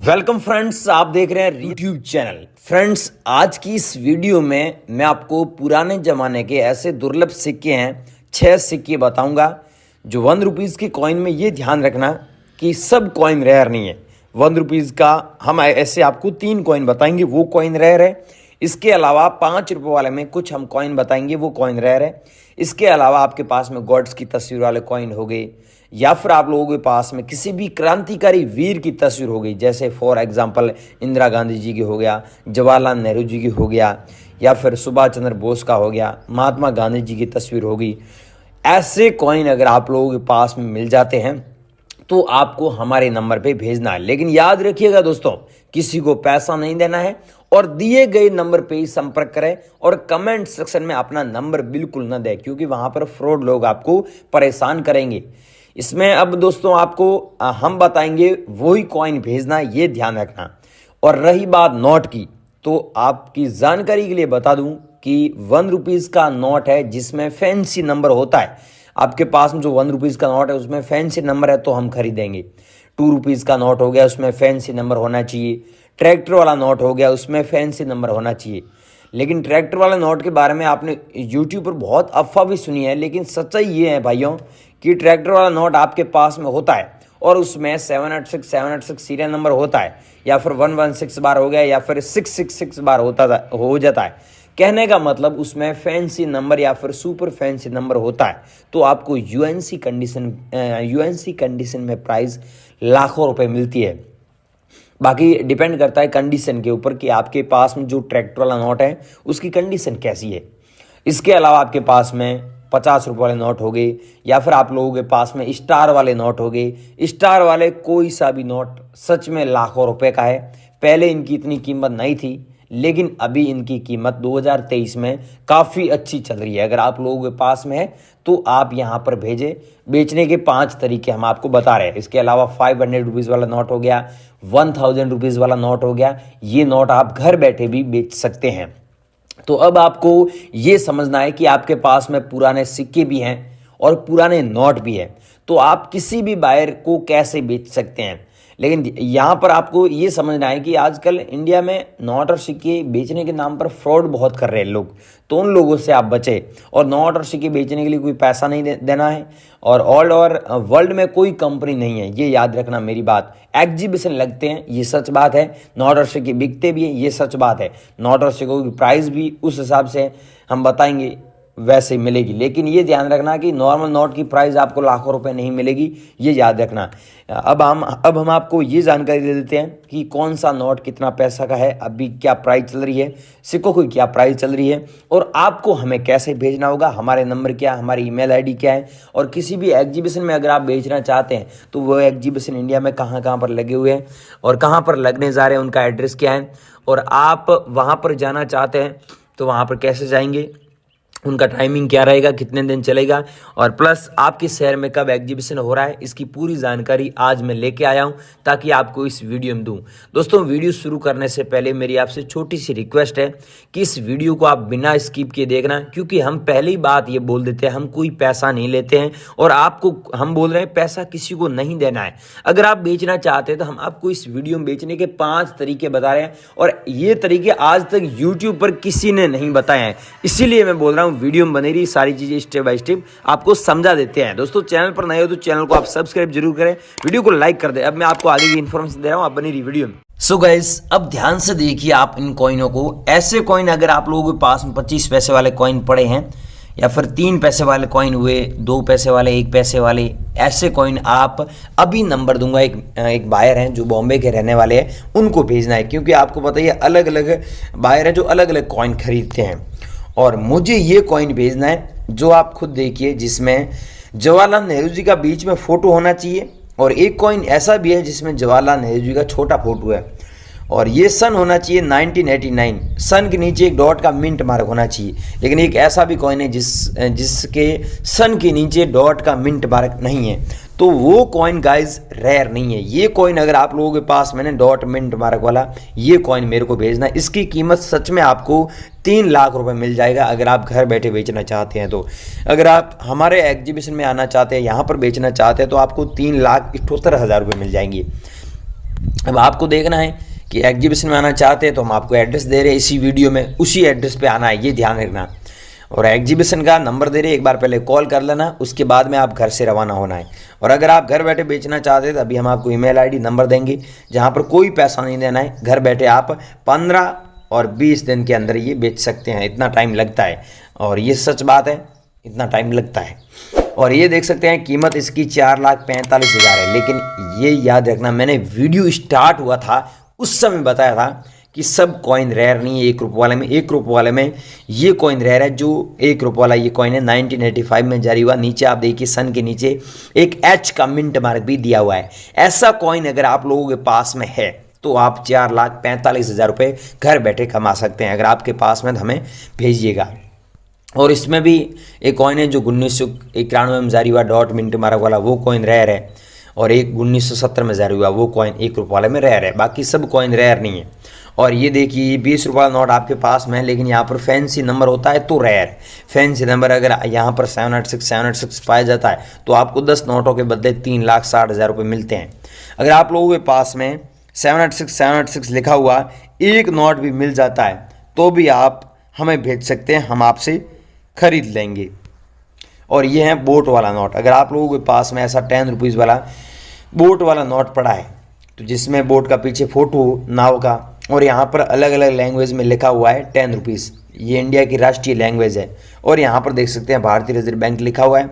Welcome friends, आप देख रहे हैं यूट्यूब चैनल। फ्रेंड्स, आज की इस वीडियो में मैं आपको पुराने ज़माने के ऐसे दुर्लभ सिक्के हैं, 6 सिक्के बताऊंगा जो 1 रुपीज़ की कॉइन में। ये ध्यान रखना कि सब कॉइन रेयर नहीं है। 1 रुपीज़ का हम ऐसे आपको 3 कॉइन बताएंगे, वो कॉइन रेयर है। इसके अलावा 5 रुपये वाले में कुछ हम कॉइन बताएंगे, वो कॉइन रेयर है। इसके अलावा आपके पास में गॉड्स की तस्वीर वाले कॉइन हो गए, या फिर आप लोगों के पास में किसी भी क्रांतिकारी वीर की तस्वीर हो गई, जैसे फॉर एग्जांपल इंदिरा गांधी जी की हो गया, जवाहरलाल नेहरू जी की हो गया, या फिर सुभाष चंद्र बोस का हो गया, महात्मा गांधी जी की तस्वीर होगी। ऐसे कॉइन अगर आप लोगों के पास में मिल जाते हैं तो आपको हमारे नंबर पे भेजना है। लेकिन याद रखिएगा दोस्तों, किसी को पैसा नहीं देना है और दिए गए नंबर पे ही संपर्क करें, और कमेंट सेक्शन में अपना नंबर बिल्कुल न दें, क्योंकि वहां पर फ्रॉड लोग आपको परेशान करेंगे। इसमें अब दोस्तों आपको हम बताएंगे वही कॉइन भेजना, ये ध्यान रखना। और रही बात नोट की, तो आपकी जानकारी के लिए बता दूं कि 1 रुपीज़ का नोट है जिसमें फैंसी नंबर होता है। आपके पास में जो 1 रुपीज़ का नोट है उसमें फैंसी नंबर है तो हम खरीदेंगे। 2 रुपीज़ का नोट हो गया, उसमें फैंसी नंबर होना चाहिए। ट्रैक्टर वाला नोट हो गया, उसमें फैंसी नंबर होना चाहिए। लेकिन ट्रैक्टर वाले नोट के बारे में आपने यूट्यूब पर बहुत अफवाह भी सुनी है, लेकिन सच्चाई ये है भाइयों कि ट्रैक्टर वाला नोट आपके पास में होता है और उसमें 786 सीरियल नंबर होता है, या फिर 116 बार हो गया, या फिर 666 बार हो जाता है। कहने का मतलब उसमें फैंसी नंबर या फिर सुपर फैंसी नंबर होता है, तो आपको यूएनसी कंडीशन में प्राइस लाखों रुपए मिलती है। बाकी डिपेंड करता है कंडीशन के ऊपर कि आपके पास में जो ट्रैक्टर वाला नोट है उसकी कंडीशन कैसी है। इसके अलावा आपके पास में 50 रुपये वाले नोट हो गए, या फिर आप लोगों के पास में स्टार वाले नोट हो गए। स्टार वाले कोई सा भी नोट सच में लाखों रुपए का है। पहले इनकी इतनी कीमत नहीं थी, लेकिन अभी इनकी कीमत 2023 में काफ़ी अच्छी चल रही है। अगर आप लोगों के पास में है तो आप यहाँ पर भेजें। बेचने के 5 तरीके हम आपको बता रहे हैं। इसके अलावा 500 रुपीज़ वाला नोट हो गया, 1000 रुपीज़ वाला नोट हो गया। ये नोट आप घर बैठे भी बेच सकते हैं। तो अब आपको ये समझना है कि आपके पास में पुराने सिक्के भी हैं और पुराने नोट भी हैं, तो आप किसी भी बायर को कैसे बेच सकते हैं। लेकिन यहाँ पर आपको ये समझना है कि आजकल इंडिया में नोट और सिक्के बेचने के नाम पर फ्रॉड बहुत कर रहे हैं लोग, तो उन लोगों से आप बचें। और नोट और सिक्के बेचने के लिए कोई पैसा नहीं देना है, और ऑल ओवर वर्ल्ड में कोई कंपनी नहीं है, ये याद रखना मेरी बात। एग्जीबिशन लगते हैं, ये सच बात है। नोट और सिक्के बिकते भी हैं, ये सच बात है। नोट और सिक्कों की प्राइस भी उस हिसाब से हम बताएंगे वैसे मिलेगी। लेकिन ये ध्यान रखना कि नॉर्मल नोट की प्राइस आपको लाखों रुपए नहीं मिलेगी, ये याद रखना। अब हम आपको ये जानकारी दे देते हैं कि कौन सा नोट कितना पैसा का है, अभी क्या प्राइस चल रही है, सिक्कों की क्या प्राइस चल रही है, और आपको हमें कैसे भेजना होगा, हमारे नंबर क्या, हमारी ईमेल आईडी क्या है। और किसी भी एग्जीबिशन में अगर आप बेचना चाहते हैं तो वो एग्जीबिशन इंडिया में कहाँ कहाँ पर लगे हुए हैं और कहाँ पर लगने जा रहे हैं, उनका एड्रेस क्या है, और आप वहाँ पर जाना चाहते हैं तो वहाँ पर कैसे जाएंगे, उनका टाइमिंग क्या रहेगा, कितने दिन चलेगा, और प्लस आपके शहर में कब एग्जीबिशन हो रहा है, इसकी पूरी जानकारी आज मैं लेके आया हूं ताकि आपको इस वीडियो में दूं। दोस्तों, वीडियो शुरू करने से पहले मेरी आपसे छोटी सी रिक्वेस्ट है कि इस वीडियो को आप बिना स्किप किए देखना, क्योंकि हम पहली बात ये बोल देते हैं हम कोई पैसा नहीं लेते हैं, और आपको हम बोल रहे हैं पैसा किसी को नहीं देना है। अगर आप बेचना चाहते हैं तो हम आपको इस वीडियो में बेचने के 5 तरीके बता रहे हैं, और ये तरीके आज तक यूट्यूब पर किसी ने नहीं बताए हैं। इसीलिए मैं बोल रहा हूँ वीडियो में बनी रही सारी चीजें स्टेप बाय स्टेप आपको समझा देते हैं। दोस्तों, चैनल पर नए हो तो चैनल को आप सब्सक्राइब जरूर करें, वीडियो को लाइक कर दें। अब मैं आपको आगे की इन्फॉर्मेशन दे रहा हूं, आप बनी रही वीडियो में। सो गाइस, अब ध्यान से देखिए आप इन कॉइनों को। ऐसे कॉइन अगर आप लोगों के पास में 25 पैसे वाले कॉइन पड़े हैं, या फिर 3 पैसे वाले कॉइन हुए, 2 पैसे वाले, 1 पैसे वाले, ऐसे कॉइन आप अभी नंबर दूंगा। एक बायर हैं जो बॉम्बे के रहने वाले हैं, उनको भेजना है, क्योंकि आपको पता ही है अलग अलग बायर हैं जो अलग अलग कॉइन खरीदते हैं। और मुझे ये कॉइन भेजना है जो आप खुद देखिए, जिसमें जवाहरलाल नेहरू जी का बीच में फोटो होना चाहिए, और एक कॉइन ऐसा भी है जिसमें जवाहरलाल नेहरू जी का छोटा फोटो है, और ये सन होना चाहिए 1989। सन के नीचे एक डॉट का मिंट मार्क होना चाहिए। लेकिन एक ऐसा भी कॉइन है जिसके सन के नीचे डॉट का मिंट मार्क नहीं है, तो वो कॉइन गाइज रेयर नहीं है। ये कॉइन अगर आप लोगों के पास मैंने डॉट मिंट मार्क वाला ये कॉइन मेरे को भेजना है। इसकी कीमत सच में आपको 3 लाख रुपए मिल जाएगा अगर आप घर बैठे बेचना चाहते हैं। तो अगर आप हमारे एग्जीबिशन में आना चाहते हैं, यहाँ पर बेचना चाहते हैं, तो आपको 3,78,000 रुपये मिल जाएंगे। अब आपको देखना है कि एग्जीबिशन में आना चाहते हैं तो हम आपको एड्रेस दे रहे हैं इसी वीडियो में, उसी एड्रेस पे आना है, ये ध्यान रखना। और एग्जीबिशन का नंबर दे रहे हैं, एक बार पहले कॉल कर लेना, उसके बाद में आप घर से रवाना होना है। और अगर आप घर बैठे बेचना चाहते हैं तो अभी हम आपको ईमेल आईडी नंबर देंगे, जहाँ पर कोई पैसा नहीं देना है। घर बैठे आप 15 और 20 दिन के अंदर ये बेच सकते हैं। इतना टाइम लगता है, और ये सच बात है, इतना टाइम लगता है। और ये देख सकते हैं कीमत इसकी 4,45,000 है। लेकिन ये याद रखना, मैंने वीडियो स्टार्ट हुआ था उस समय बताया था कि सब कॉइन रेयर नहीं है। 1 रुपये वाले में, 1 रुपये वाले में ये कॉइन रेयर है। जो 1 रुपये वाला ये कॉइन है 1985 में जारी हुआ। नीचे आप देखिए सन के नीचे एक एच का मिंट मार्क भी दिया हुआ है। ऐसा कॉइन अगर आप लोगों के पास में है तो आप 4,45,000 रुपये घर बैठे कमा सकते हैं। अगर आपके पास में तो हमें भेजिएगा। और इसमें भी एक कॉइन है जो 1991 में जारी हुआ, डॉट मिंट मार्क वाला, वो कॉइन रेयर है। और एक 1970 में जारी हुआ, वो कॉइन 1 रुपये वाले में रेयर है। बाकी सब कॉइन रेयर नहीं है। और ये देखिए 20 रुपये वाला नोट आपके पास में है, लेकिन यहाँ पर फैंसी नंबर होता है तो रेयर। फैंसी नंबर अगर यहाँ पर 786 पाया जाता है तो आपको 10 नोटों के बदले 3,60,000 रुपये मिलते हैं। अगर आप लोगों के पास में 786 लिखा हुआ एक नोट भी मिल जाता है तो भी आप हमें भेज सकते हैं, हम आपसे खरीद लेंगे। और ये है बोट वाला नोट। अगर आप लोगों के पास में ऐसा 10 रुपीज़ वाला बोट वाला नोट पड़ा है, तो जिसमें बोट का पीछे फोटो नाव का, और यहाँ पर अलग अलग लैंग्वेज में लिखा हुआ है 10 रुपीज़, ये इंडिया की राष्ट्रीय लैंग्वेज है। और यहाँ पर देख सकते हैं भारतीय रिजर्व बैंक लिखा हुआ है,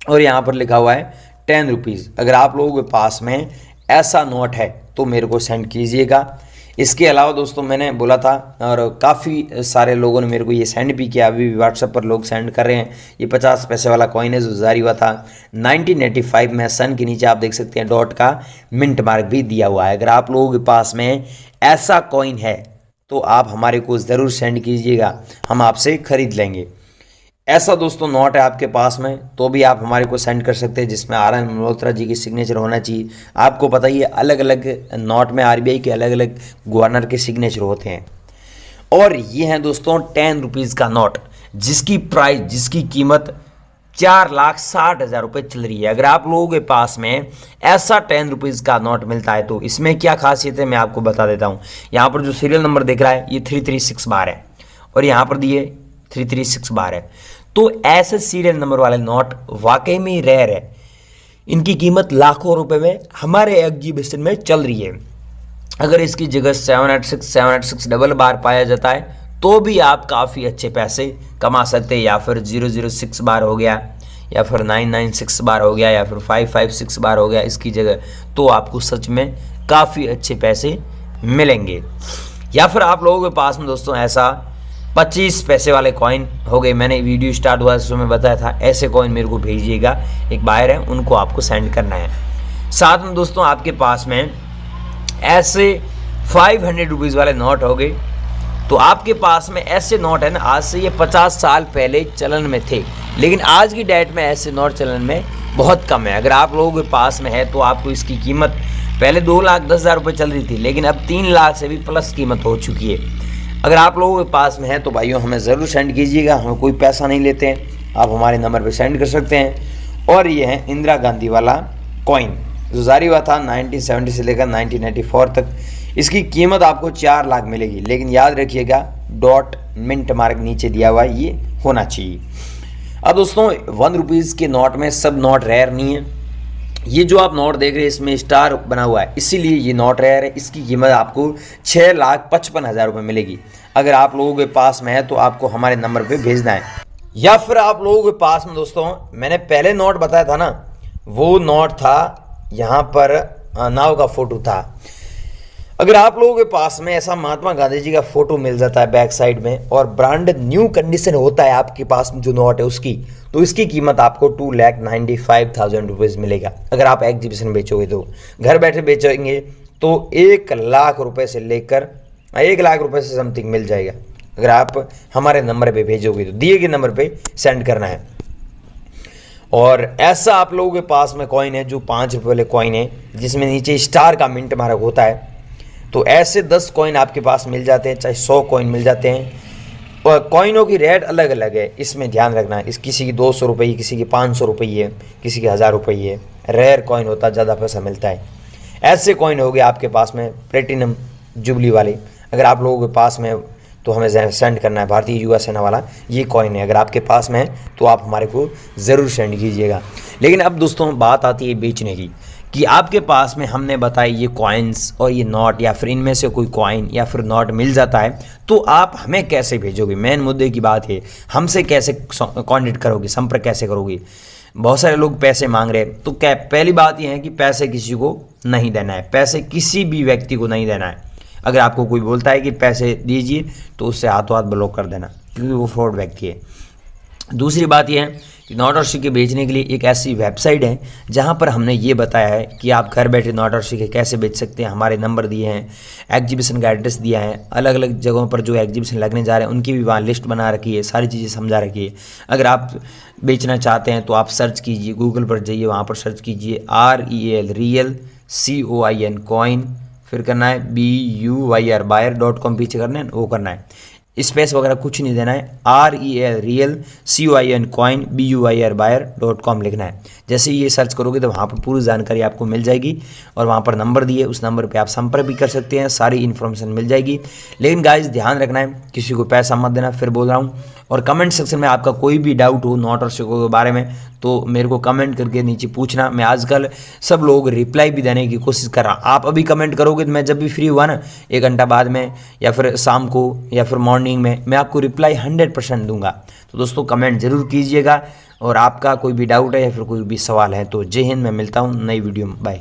और यहाँ पर लिखा हुआ है 10 रुपीज़। अगर आप लोगों के पास में ऐसा नोट है तो मेरे को सेंड कीजिएगा। इसके अलावा दोस्तों मैंने बोला था, और काफ़ी सारे लोगों ने मेरे को ये सेंड भी किया, अभी भी व्हाट्सएप पर लोग सेंड कर रहे हैं। ये 50 पैसे वाला कॉइन है जो जारी हुआ था 1985 में। सन के नीचे आप देख सकते हैं डॉट का मिंट मार्क भी दिया हुआ है। अगर आप लोगों के पास में ऐसा कॉइन है तो आप हमारे को ज़रूर सेंड कीजिएगा, हम आपसे खरीद लेंगे। ऐसा दोस्तों नोट है आपके पास में तो भी आप हमारे को सेंड कर सकते हैं, जिसमें आर एन मल्होत्रा जी की सिग्नेचर होना चाहिए। आपको पता ही है अलग अलग नोट में आरबीआई के अलग अलग गवर्नर के सिग्नेचर होते हैं। और ये है दोस्तों 10 रुपीज़ का नोट, जिसकी कीमत 4,60,000 रुपये चल रही है। अगर आप लोगों के पास में ऐसा 10 रुपीज़ का नोट मिलता है तो इसमें क्या खासियत है मैं आपको बता देता हूँ। यहाँ पर जो सीरियल नंबर दिख रहा है ये 336 बार है, और यहाँ पर दिए 336 बार है। तो ऐसे सीरियल नंबर वाले नोट वाकई में रेयर है। इनकी कीमत लाखों रुपए में हमारे एग्जीबिशन में चल रही है। अगर इसकी जगह 786 डबल बार पाया जाता है तो भी आप काफ़ी अच्छे पैसे कमा सकते हैं, या फिर 006 बार हो गया, या फिर 996 बार हो गया, या फिर 556 बार हो गया इसकी जगह, तो आपको सच में काफ़ी अच्छे पैसे मिलेंगे। या फिर आप लोगों के पास में दोस्तों ऐसा 25 पैसे वाले कॉइन हो गए, मैंने वीडियो स्टार्ट हुआ उस समय बताया था, ऐसे कॉइन मेरे को भेजिएगा। एक बायर है उनको आपको सेंड करना है। साथ में दोस्तों आपके पास में ऐसे 500 रुपीज़ वाले नोट हो गए, तो आपके पास में ऐसे नोट है ना, आज से ये 50 साल पहले चलन में थे, लेकिन आज की डेट में ऐसे नोट चलन में बहुत कम है। अगर आप लोगों के पास में है तो आपको इसकी कीमत पहले 2,10,000 रुपये चल रही थी, लेकिन अब 3 लाख से भी प्लस कीमत हो चुकी है। अगर आप लोगों के पास में है तो भाइयों हमें ज़रूर सेंड कीजिएगा, हम कोई पैसा नहीं लेते हैं, आप हमारे नंबर पे सेंड कर सकते हैं। और ये है इंदिरा गांधी वाला कॉइन जो जारी हुआ था 1970 से लेकर 1984 तक। इसकी कीमत आपको 4 लाख मिलेगी, लेकिन याद रखिएगा डॉट मिंट मार्क नीचे दिया हुआ है, ये होना चाहिए। अब दोस्तों 1 रुपीज़ के नोट में सब नोट रेयर नहीं है। ये जो आप नोट देख रहे हैं इसमें स्टार बना हुआ है, इसीलिए ये नोट रेयर है। इसकी कीमत आपको 6,55,000 रुपये मिलेगी। अगर आप लोगों के पास में है तो आपको हमारे नंबर पे भेजना है। या फिर आप लोगों के पास में दोस्तों मैंने पहले नोट बताया था ना, वो नोट था यहाँ पर नाव का फोटो था। अगर आप लोगों के पास में ऐसा महात्मा गांधी जी का फोटो मिल जाता है बैक साइड में, और ब्रांड न्यू कंडीशन होता है आपके पास जो नोट है उसकी, तो इसकी कीमत आपको 2,95,000 रुपीज़ मिलेगा। अगर आप एग्जीबिशन बेचोगे तो, घर बैठे बेचेंगे तो 1 लाख रुपए से लेकर 1 लाख रुपए से समथिंग मिल जाएगा। अगर आप हमारे नंबर पे भेजोगे तो दिए गए नंबर पे सेंड करना है। और ऐसा आप लोगों के पास में कॉइन है जो 5 रुपये वाले कॉइन है, जिसमें नीचे स्टार का मिंट मार्क होता है। तो ऐसे 10 कॉइन आपके पास मिल जाते हैं, चाहे 100 कॉइन मिल जाते हैं। और कॉइनों की रेट अलग अलग है, इसमें ध्यान रखना है। किसी की 200 रुपये, किसी की 500 रुपये है, किसी की 1000 रुपये है। रेयर कॉइन होता है, ज़्यादा पैसा मिलता है। ऐसे कॉइन हो गए आपके पास में प्लेटिनम जुबली वाले, अगर आप लोगों के पास में तो हमें सेंड करना है। भारतीय युवा सेना वाला ये कॉइन है, अगर आपके पास में है तो आप हमारे को ज़रूर सेंड कीजिएगा। लेकिन अब दोस्तों बात आती है बेचने की, कि आपके पास में हमने बताया ये कॉइन्स और ये नोट या फिर इनमें से कोई कॉइन या फिर नोट मिल जाता है तो आप हमें कैसे भेजोगे। मेन मुद्दे की बात है, हमसे कैसे कॉन्टेक्ट करोगे, संपर्क कैसे करोगे। बहुत सारे लोग पैसे मांग रहे हैं, तो क्या पहली बात यह है कि पैसे किसी को नहीं देना है, पैसे किसी भी व्यक्ति को नहीं देना है। अगर आपको कोई बोलता है कि पैसे दीजिए तो उससे हाथों हाथ ब्लॉक कर देना, क्योंकि वो फ्रॉड व्यक्ति है। दूसरी बात यह है कि नोट और सिक्के बेचने के लिए एक ऐसी वेबसाइट है जहां पर हमने ये बताया है कि आप घर बैठे नोट और सिक्के कैसे बेच सकते हैं। हमारे नंबर दिए हैं, एग्जीबिशन का एड्रेस दिया है, अलग अलग जगहों पर जो एग्जीबिशन लगने जा रहे हैं उनकी भी वहाँ लिस्ट बना रखी है, सारी चीज़ें समझा रखी है। अगर आप बेचना चाहते हैं तो आप सर्च कीजिए, गूगल पर जाइए, वहाँ पर सर्च कीजिए REL रियल COIN कॉइन, फिर करना है BUYR buyer.com, पीछे करना है वो करना है, स्पेस वगैरह कुछ नहीं देना है, REL real COIN coin BUYR buyer.com लिखना है। जैसे ये सर्च करोगे तो वहाँ पर पूरी जानकारी आपको मिल जाएगी और वहाँ पर नंबर दिए, उस नंबर पे आप संपर्क भी कर सकते हैं, सारी इन्फॉर्मेशन मिल जाएगी। लेकिन गाइस ध्यान रखना है, किसी को पैसा मत देना, फिर बोल रहा हूँ। और कमेंट सेक्शन में आपका कोई भी डाउट हो नोट और सिक्कों के बारे में तो मेरे को कमेंट करके नीचे पूछना। मैं आजकल सब लोग रिप्लाई भी देने की कोशिश कर रहा हूँ। आप अभी कमेंट करोगे तो मैं जब भी फ्री हुआ ना 1 घंटा बाद में या फिर शाम को या फिर मॉर्निंग में मैं आपको रिप्लाई 100% दूंगा। तो दोस्तों कमेंट ज़रूर कीजिएगा, और आपका कोई भी डाउट है या फिर कोई भी सवाल है तो जय हिंद। मैं मिलता हूँ नई वीडियो में, बाय।